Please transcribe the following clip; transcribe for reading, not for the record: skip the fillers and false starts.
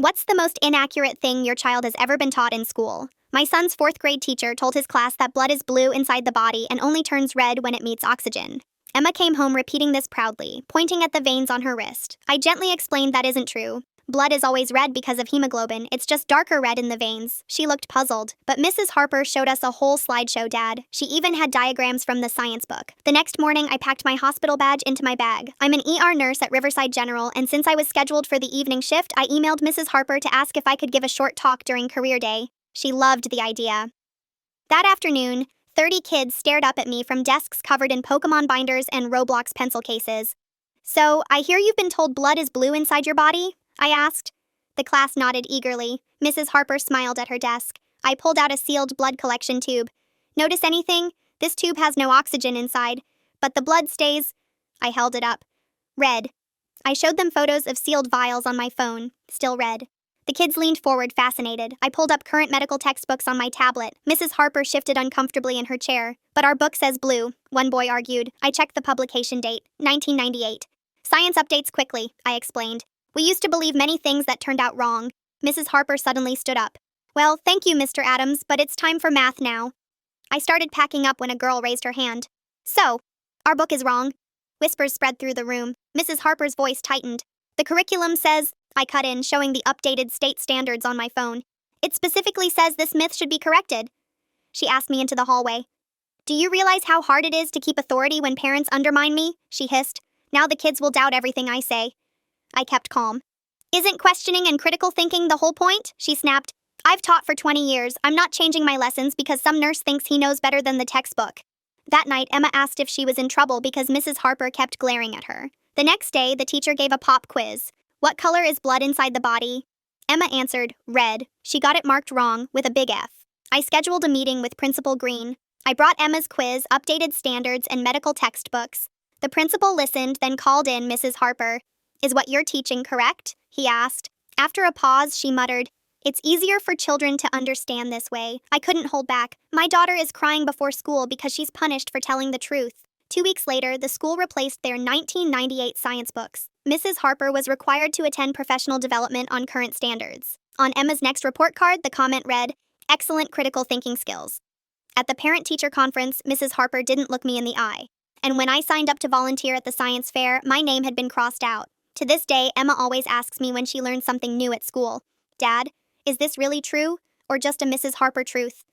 What's the most inaccurate thing your child has ever been taught in school? My son's fourth grade teacher told his class that blood is blue inside the body and only turns red when it meets oxygen. Emma came home repeating this proudly, pointing at the veins on her wrist. I gently explained that isn't true. Blood is always red because of hemoglobin, it's just darker red in the veins. She looked puzzled, but Mrs. Harper showed us a whole slideshow, Dad. She even had diagrams from the science book. The next morning, I packed my hospital badge into my bag. I'm an ER nurse at Riverside General, and since I was scheduled for the evening shift, I emailed Mrs. Harper to ask if I could give a short talk during career day. She loved the idea. That afternoon, 30 kids stared up at me from desks covered in Pokemon binders and Roblox pencil cases. So, I hear you've been told blood is blue inside your body? I asked. The class nodded eagerly. Mrs. Harper smiled at her desk. I pulled out a sealed blood collection tube. Notice anything? This tube has no oxygen inside, but the blood stays. I held it up. Red. I showed them photos of sealed vials on my phone, still red. The kids leaned forward, fascinated. I pulled up current medical textbooks on my tablet. Mrs. Harper shifted uncomfortably in her chair. But our book says blue, one boy argued. I checked the publication date, 1998. Science updates quickly, I explained. We used to believe many things that turned out wrong. Mrs. Harper suddenly stood up. Well, thank you, Mr. Adams, but it's time for math now. I started packing up when a girl raised her hand. So, our book is wrong. Whispers spread through the room. Mrs. Harper's voice tightened. The curriculum says, I cut in, showing the updated state standards on my phone. It specifically says this myth should be corrected. She asked me into the hallway. Do you realize how hard it is to keep authority when parents undermine me? She hissed. Now the kids will doubt everything I say. I kept calm. Isn't questioning and critical thinking the whole point? She snapped. I've taught for 20 years. I'm not changing my lessons because some nurse thinks he knows better than the textbook. That night, Emma asked if she was in trouble because Mrs. Harper kept glaring at her. The next day, the teacher gave a pop quiz. What color is blood inside the body? Emma answered, red. She got it marked wrong, with a big F. I scheduled a meeting with Principal Green. I brought Emma's quiz, updated standards, and medical textbooks. The principal listened, then called in Mrs. Harper. Is what you're teaching correct? He asked. After a pause, she muttered, It's easier for children to understand this way. I couldn't hold back. My daughter is crying before school because she's punished for telling the truth. 2 weeks later, the school replaced their 1998 science books. Mrs. Harper was required to attend professional development on current standards. On Emma's next report card, the comment read, Excellent critical thinking skills. At the parent-teacher conference, Mrs. Harper didn't look me in the eye. And when I signed up to volunteer at the science fair, my name had been crossed out. To this day, Emma always asks me when she learns something new at school, Dad, is this really true, or just a Mrs. Harper truth?